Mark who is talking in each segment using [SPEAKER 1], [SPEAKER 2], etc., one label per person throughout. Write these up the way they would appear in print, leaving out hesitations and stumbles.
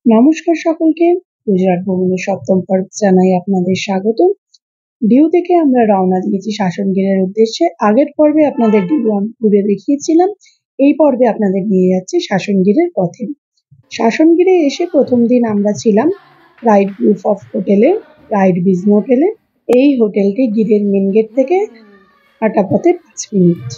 [SPEAKER 1] নমস্কার সকলকে। গুজরাট ভ্রমণের সপ্তম পর্ব জানাই আপনাদের স্বাগত। ডিউ থেকে আমরা রওনা দিয়েছি শাসনগিরের উদ্দেশ্যে। আগের পর্বে আপনাদের ডিউ ঘুরে দেখিয়েছিলাম, এই পর্বে আপনাদের নিয়ে যাচ্ছে শাসনগিরের পথে। শাসনগিরে এসে প্রথম দিন আমরা ছিলাম প্রাইড গ্রুপ অফ হোটেলে, প্রাইড বিজনেস হোটেলে। এই হোটেলটি গিরের মেন গেট থেকে হাঁটা পথে 5 মিনিট।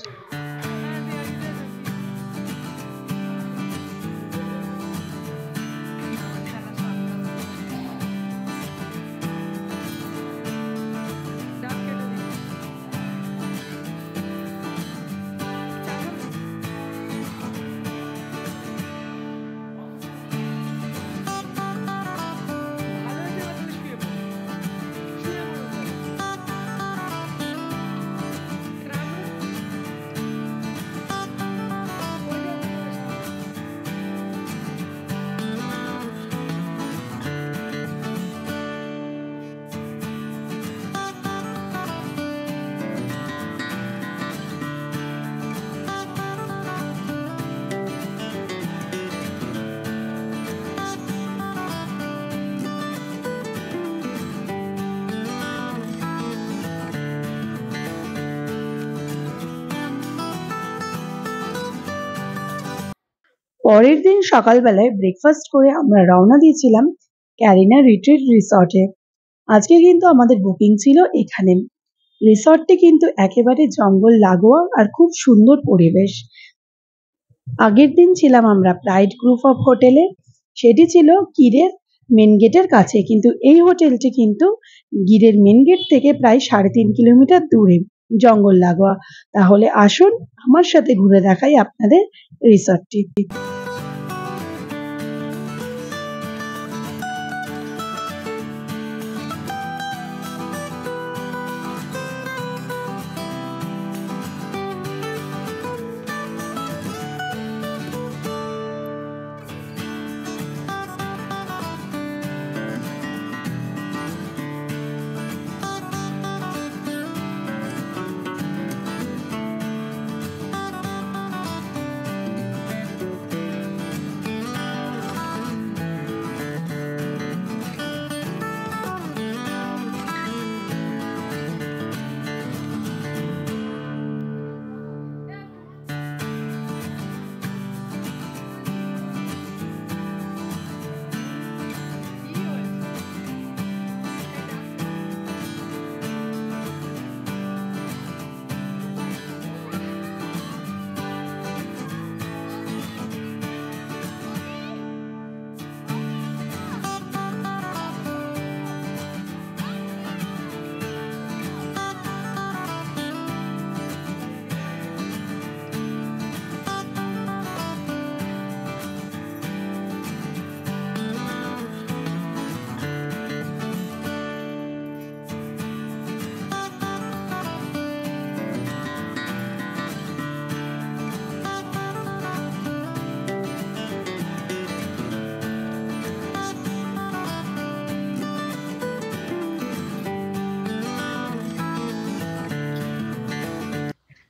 [SPEAKER 1] পরের দিন সকালবেলায় ব্রেকফাস্ট করে আমরা রওনা দিয়েছিলাম ক্যারিনা রিট্রিট রিসর্টে। আজকে কিন্তু আমাদের বুকিং ছিল এখানে। রিসর্টটি কিন্তু একেবারে জঙ্গল লাগোয়া আর খুব সুন্দর পরিবেশ। আগের দিন ছিলাম আমরা প্রাইড গ্রুপ অফ হোটেলে, সেটি ছিল গিরের মেন গেটের কাছে, কিন্তু এই হোটেলটি কিন্তু গিরের মেন গেট থেকে প্রায় 3.5 কিলোমিটার দূরে, জঙ্গল লাগোয়া। তাহলে আসুন আমার সাথে ঘুরে দেখাই আপনাদের রিসর্টটি।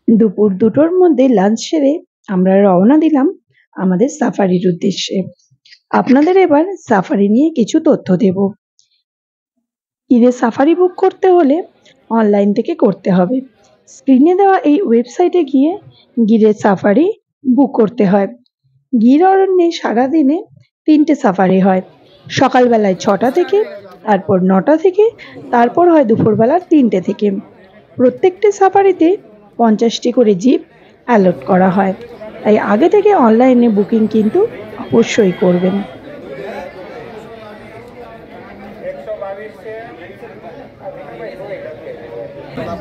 [SPEAKER 1] দুপুর 2টোর মধ্যে লাঞ্চ সেরে আমরা রওনা দিলাম আমাদের সাফারির উদ্দেশ্যে। আপনাদের এবার সাফারি নিয়ে কিছু তথ্য দেব। গিরের সাফারি বুক করতে হলে অনলাইন থেকে করতে হবে। স্ক্রিনে দেওয়া এই ওয়েবসাইটে গিয়ে গিরের সাফারি বুক করতে হয়। গির অরণ্যে সারাদিনে 3টে সাফারি হয়, সকালবেলায় 6টা থেকে, তারপর 9টা থেকে, তারপর হয় দুপুরবেলা 3টে থেকে। প্রত্যেকটি সাফারিতে 50টি করে জিপ অ্যালট করা হয়, তাই আগে থেকে অনলাইনে বুকিং কিন্তু অবশ্যই করবেন।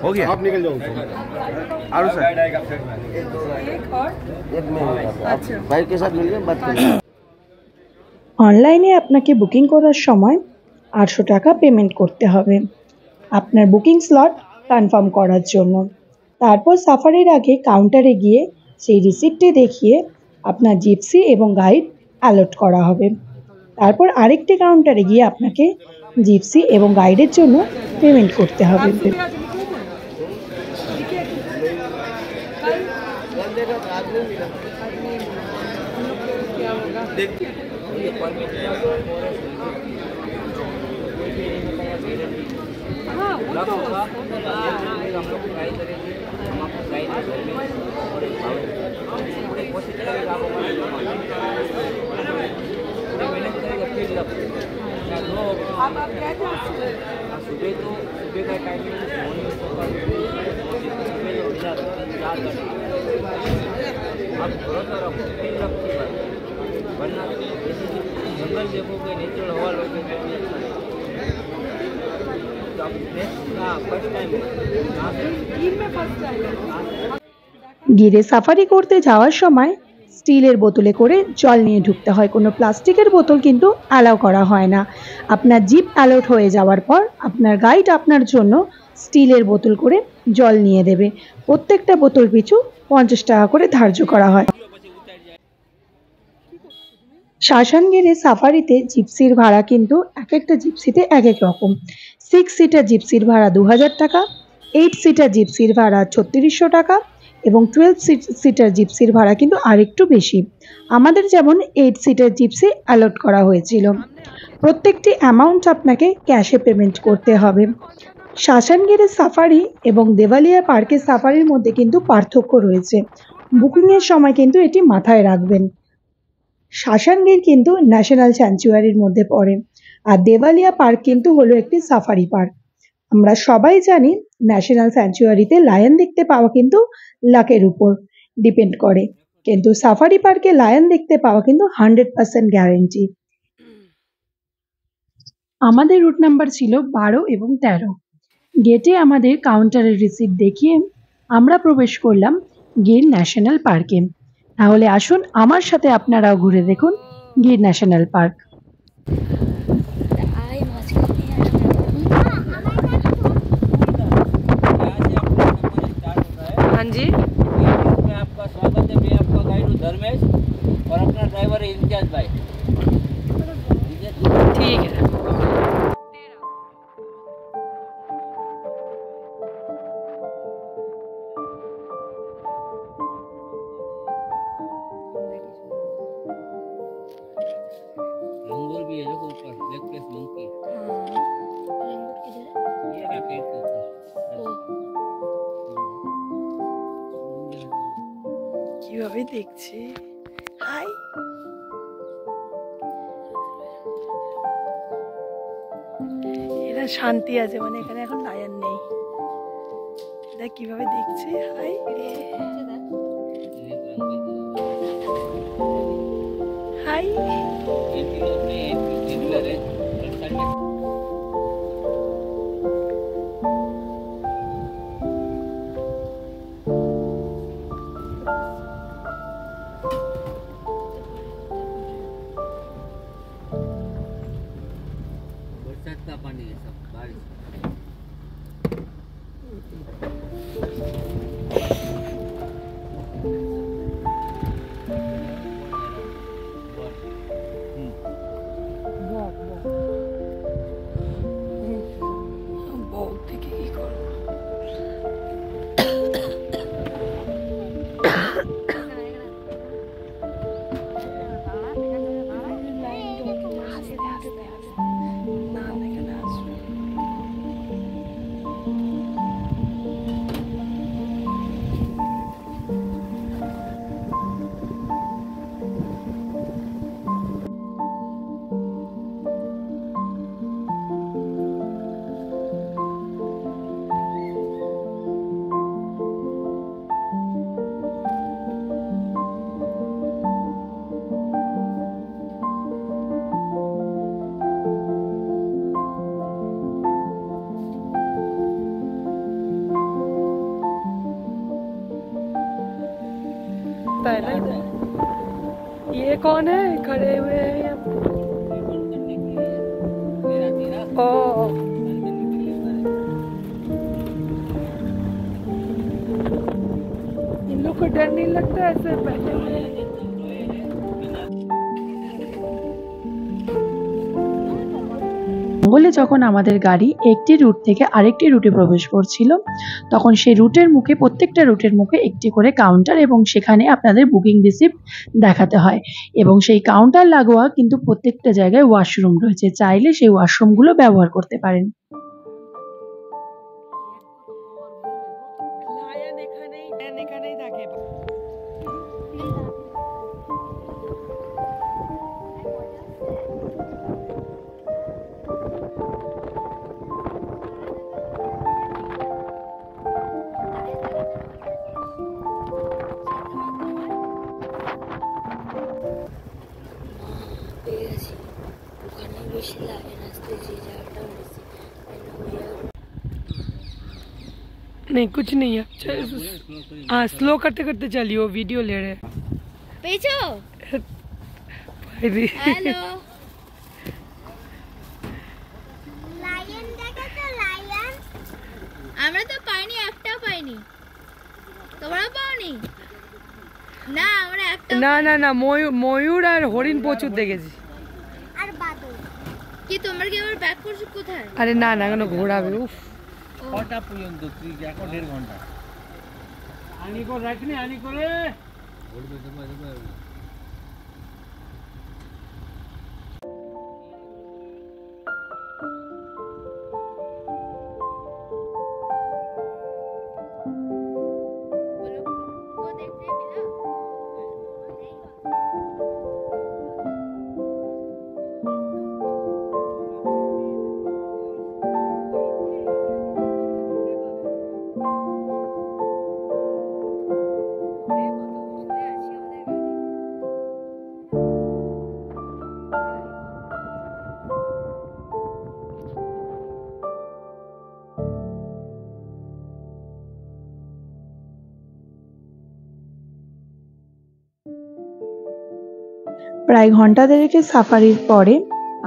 [SPEAKER 2] हो गया आप निकल जाओ आरो सर
[SPEAKER 3] एक और
[SPEAKER 2] एक में अच्छा भाई के साथ मिलके बात करें।
[SPEAKER 1] অনলাইনে আপনাকে বুকিং করার সময় 800 টাকা পেমেন্ট করতে হবে আপনার বুকিং স্লট কনফার্ম করার জন্য। তারপর সাফারির আগে কাউন্টারে গিয়ে সেই রিসিপ্টটি দেখিয়ে আপনার জিপসি এবং গাইড অ্যালট করা হবে। তারপর আরেকটি কাউন্টারে গিয়ে আপনাকে জিপসি এবং গাইডের জন্য পেমেন্ট করতে হবে।
[SPEAKER 2] देख
[SPEAKER 4] लक्ष्य होगा हम लोग ट्राई करेंगे, हम आपको गाइड करेंगे और एक पूरी कोशिश करेंगे आपको पूरी मेहनत करेंगे फिर लक्ष्य
[SPEAKER 3] आप क्या क्या
[SPEAKER 4] सुबह तो सुबह का टाइमिंग मॉर्निंग सुबह जो हो जाता है 4 घंटे आप भरोसा रखो फिर लक्ष्य वरना जंगल देखोगे नेचुरल हवा लोगे तो आप फर्स्ट टाइम
[SPEAKER 3] में फर्स्ट टाइम
[SPEAKER 1] গিরে সাফারি করতে যাওয়ার সময় স্টিলের বোতলে করে জল নিয়ে ঢুকতে হয়, কোনো প্লাস্টিকের বোতল কিন্তু অ্যালাউ করা হয় না। আপনার জিপ অ্যালট হয়ে যাওয়ার পর আপনার গাইড আপনার জন্য স্টিলের বোতল করে জল নিয়ে দেবে। প্রত্যেকটা বোতল পিছু 50 টাকা করে ধার্য করা হয়। শাসানগিরে সাফারিতে জিপসির ভাড়া কিন্তু এক একটা জিপসিতে এক এক রকম। 6 সিটার জিপসির ভাড়া 2000 টাকা, 8 সিটার জিপসির ভাড়া 3600 টাকা এবং 12 সিটার জিপসির ভাড়া কিন্তু আরেকটু বেশি। আমাদের যেমন 8 সিটার জিপসি অ্যালট করা হয়েছিল। প্রত্যেকটি অ্যামাউন্ট আপনাকে ক্যাশে পেমেন্ট করতে হবে। শাসানগিরের সাফারি এবং দেওয়ালিয়া পার্কের সাফারির মধ্যে কিন্তু পার্থক্য রয়েছে, বুকিংয়ের সময় কিন্তু এটি মাথায় রাখবেন। শাসানগির কিন্তু ন্যাশনাল স্যাংচুয়ারির মধ্যে পড়ে, আর দেওয়ালিয়া পার্ক কিন্তু হলো একটি সাফারি পার্ক। আমরা সবাই জানি ন্যাশনাল স্যাংচুয়ারিতে লায়ন দেখতে পাওয়া কিন্তু লাকের উপর ডিপেন্ড করে, কিন্তু সাফারি পার্কে লায়ন দেখতে পাওয়া কিন্তু 100% গ্যারেন্টি। আমাদের রুট নাম্বার ছিল 12 এবং 13। গেটে আমাদের কাউন্টারের রিসিপ্ট দেখিয়ে আমরা প্রবেশ করলাম গির ন্যাশনাল পার্কে। তাহলে আসুন আমার সাথে আপনারাও ঘুরে দেখুন গির ন্যাশনাল পার্ক।
[SPEAKER 3] हाँ जी
[SPEAKER 4] में आपका स्वागत है। मैं आपका गाइड हूँ धर्मेश और अपना ड्राइवर है इम्तियाज भाई।
[SPEAKER 3] ठीक है।
[SPEAKER 4] लंगूर भी है जो ऊपर ब्लैक फेस मंकी, ये रहा पेड़ के ऊपर।
[SPEAKER 3] কিভাবে দেখছি, হাই এরা শান্তি আছে, মানে এখানে এখন লায়ন নেই। এটা কিভাবে দেখছে, হাই হাই
[SPEAKER 4] बरसात का पानी है सब, बारिश।
[SPEAKER 3] বউ থেকে কি করবো, না না এখানে আসবে। पहले ये कौन है खड़े हुए हैं यहाँ पे? ओ इन लोग को डर नहीं लगता ऐसे बैठे हुए?
[SPEAKER 1] জঙ্গলে যখন আমাদের গাড়ি একটি রুট থেকে আরেকটি রুটে প্রবেশ করছিল, তখন সেই রুটের মুখে প্রত্যেকটা রুটের মুখে একটি করে কাউন্টার এবং সেখানে আপনাদের বুকিং রিসিপ্ট দেখাতে হয় এবং সেই কাউন্টার লাগোয়া কিন্তু প্রত্যেকটা জায়গায় ওয়াশরুম রয়েছে, চাইলে সেই ওয়াশরুমগুলো ব্যবহার করতে পারেন।
[SPEAKER 3] नहीं कुछ नहीं है। हाँ स्लो करते करते चलिए, वीडियो ले रहे हैं।
[SPEAKER 5] हेलो লায়ন দেখো লায়ন আমরা তো পাইনি, একটাও পাইনি। তোমরা পাওনি? না আমরা একটা
[SPEAKER 3] না না না, ময়ূর আর হরিণ প্রচুর দেখেছি।
[SPEAKER 5] আর বাদল কি তোমরা কি আবার ব্যাক করছো কোথায়?
[SPEAKER 3] আরে না না, কেন ঘোরাবে? উফ
[SPEAKER 4] কটা পর্যন্ত তুই এখন 1.5 ঘন্টা আনি করে রাখনি, আনি করে
[SPEAKER 1] প্রায় ঘন্টা দেড়েকের সাফারির পরে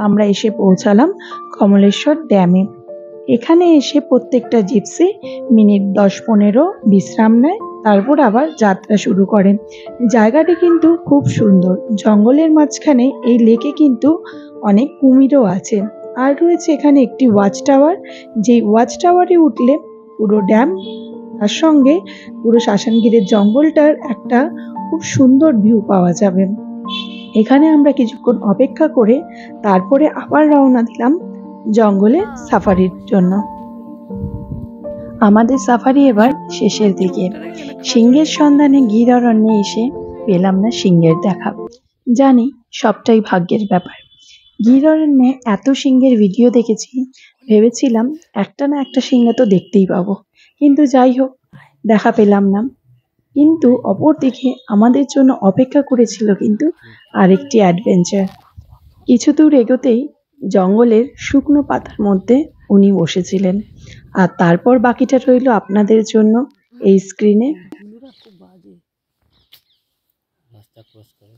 [SPEAKER 1] আমরা এসে পৌঁছালাম কমলেশ্বর ড্যামে। এখানে এসে প্রত্যেকটা জিপসি মিনিট 10-15 বিশ্রাম নেয়, তারপর আবার যাত্রা শুরু করে। জায়গাটি কিন্তু খুব সুন্দর, জঙ্গলের মাঝখানে এই লেকে কিন্তু অনেক কুমিরও আছে। আর রয়েছে এখানে একটি ওয়াচ টাওয়ার, যেই ওয়াচ টাওয়ারে উঠলে পুরো ড্যাম, তার সঙ্গে পুরো শাসনগিরের জঙ্গলটার একটা খুব সুন্দর ভিউ পাওয়া যাবে। এখানে আমরা কিছুক্ষণ অপেক্ষা করে তারপরে আবার রওনা দিলাম জঙ্গলে সাফারির জন্য। আমাদের সাফারি এবার শেষের দিকে। সিংহের সন্ধানে গির অরণ্যে এসে পেলাম না সিংহের দেখা। জানি সবটাই ভাগ্যের ব্যাপার। গির অরণ্যে এত সিংহের ভিডিও দেখেছি, ভেবেছিলাম একটা না একটা সিংহ তো দেখতেই পাবো, কিন্তু যাই হোক দেখা পেলাম না। কিন্তু অপরদিকে আমাদের জন্য অপেক্ষা করেছিল কিন্তু আরেকটি অ্যাডভেঞ্চার। কিছু দূর এগোতেই জঙ্গলের শুকনো পাতার মধ্যে উনি বসেছিলেন, আর তারপর বাকিটা রইল আপনাদের জন্য এই স্ক্রিনে।
[SPEAKER 4] রাস্তা ক্রস করে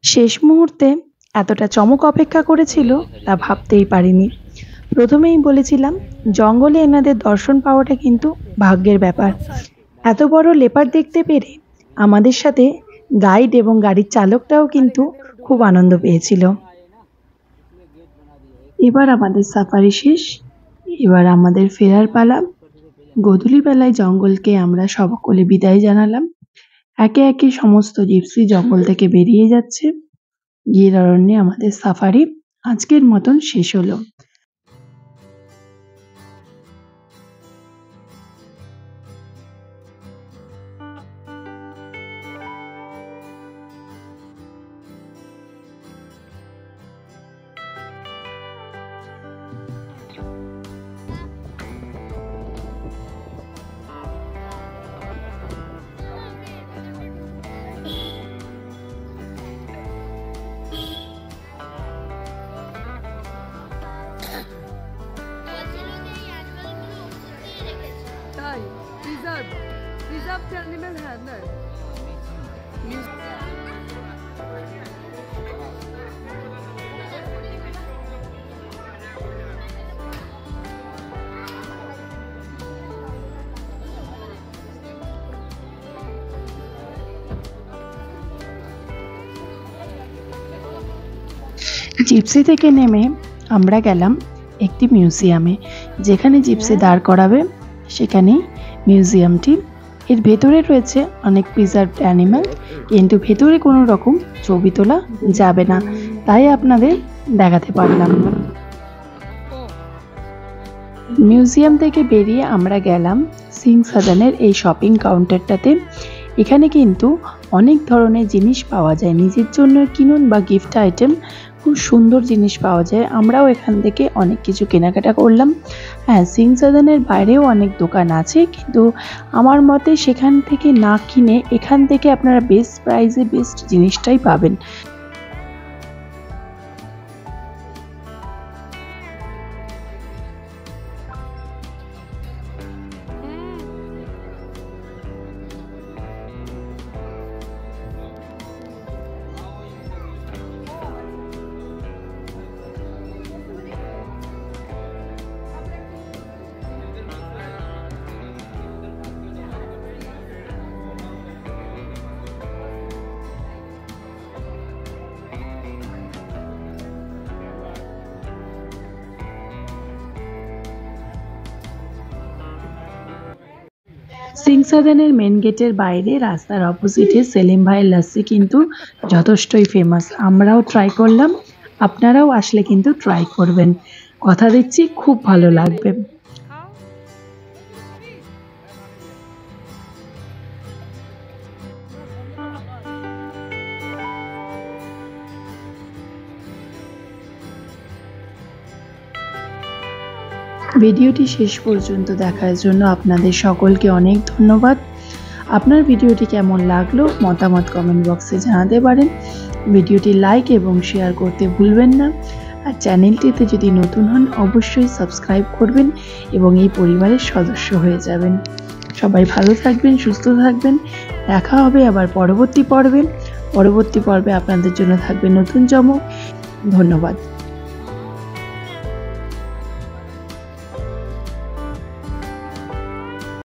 [SPEAKER 1] শেষ মুহূর্তে এতটা চমক অপেক্ষা করেছিল তা ভাবতেই পারিনি। প্রথমেই বলেছিলাম জঙ্গলে এনাদের দর্শন পাওয়াটা কিন্তু ভাগ্যের ব্যাপার। এত বড় লেপার্ড দেখতে পেরে আমাদের সাথে গাইড এবং গাড়ির চালকটাও কিন্তু খুব আনন্দ পেয়েছিল। এবার আমাদের সাফারি শেষ, এবার আমাদের ফেরার পালা। গোধূলি বেলায় জঙ্গলকে আমরা সকলে বিদায় জানালাম। একে একে সমস্ত জিপসি জঙ্গল থেকে বেরিয়ে যাচ্ছে। গির অরণ্যে আমাদের সাফারি আজকের মতন শেষ হলো।
[SPEAKER 3] Reserved animal handler.
[SPEAKER 1] জিপসি থেকে নেমে আমরা গেলাম একটি মিউজিয়ামে, যেখানে জিপসি দাঁড় করাবে সেখানেই মিউজিয়ামটি। এর ভেতরে রয়েছে অনেক প্রিজার্ভড অ্যানিমাল, কিন্তু ভেতরে কোনো রকম ছবি তোলা যাবে না, তাই আপনাদের দেখাতে পারলাম না। মিউজিয়াম থেকে বেরিয়ে আমরা গেলাম সিং সাদানের এই শপিং কাউন্টারটাতে। এখানে কিন্তু অনেক ধরনের জিনিস পাওয়া যায়, নিজের জন্য কিনুন বা গিফট আইটেম, খুব সুন্দর জিনিস পাওয়া যায়। আমরাও এখান থেকে অনেক কিছু কেনাকাটা করলাম। হ্যাঁ, সিং সাদানের বাইরেও অনেক দোকান আছে, কিন্তু আমার মতে সেখান থেকে না কিনে এখান থেকে আপনারা বেস্ট প্রাইসে বেস্ট জিনিসটাই পাবেন। সিং সাদানের মেন গেটের বাইরে রাস্তার অপোজিটে সেলিম ভাইয়ের লাস্সি কিন্তু যথেষ্টই ফেমাস। আমরাও ট্রাই করলাম, আপনারাও আসলে কিন্তু ট্রাই করবেন, কথা দিচ্ছি খুব ভালো লাগবে। ভিডিওটি শেষ পর্যন্ত দেখার জন্য আপনাদের সকলকে অনেক ধন্যবাদ। আপনার ভিডিওটি কেমন লাগলো মতামত কমেন্ট বক্সে জানাতে পারেন। ভিডিওটি লাইক এবং শেয়ার করতে ভুলবেন না। আর চ্যানেলটিতে যদি নতুন হন অবশ্যই সাবস্ক্রাইব করবেন এবং এই পরিবারের সদস্য হয়ে যাবেন। সবাই ভালো থাকবেন, সুস্থ থাকবেন। দেখা হবে আবার পরবর্তী পর্বে। পরবর্তী পর্বে আপনাদের জন্য থাকবে নতুন চমক। ধন্যবাদ।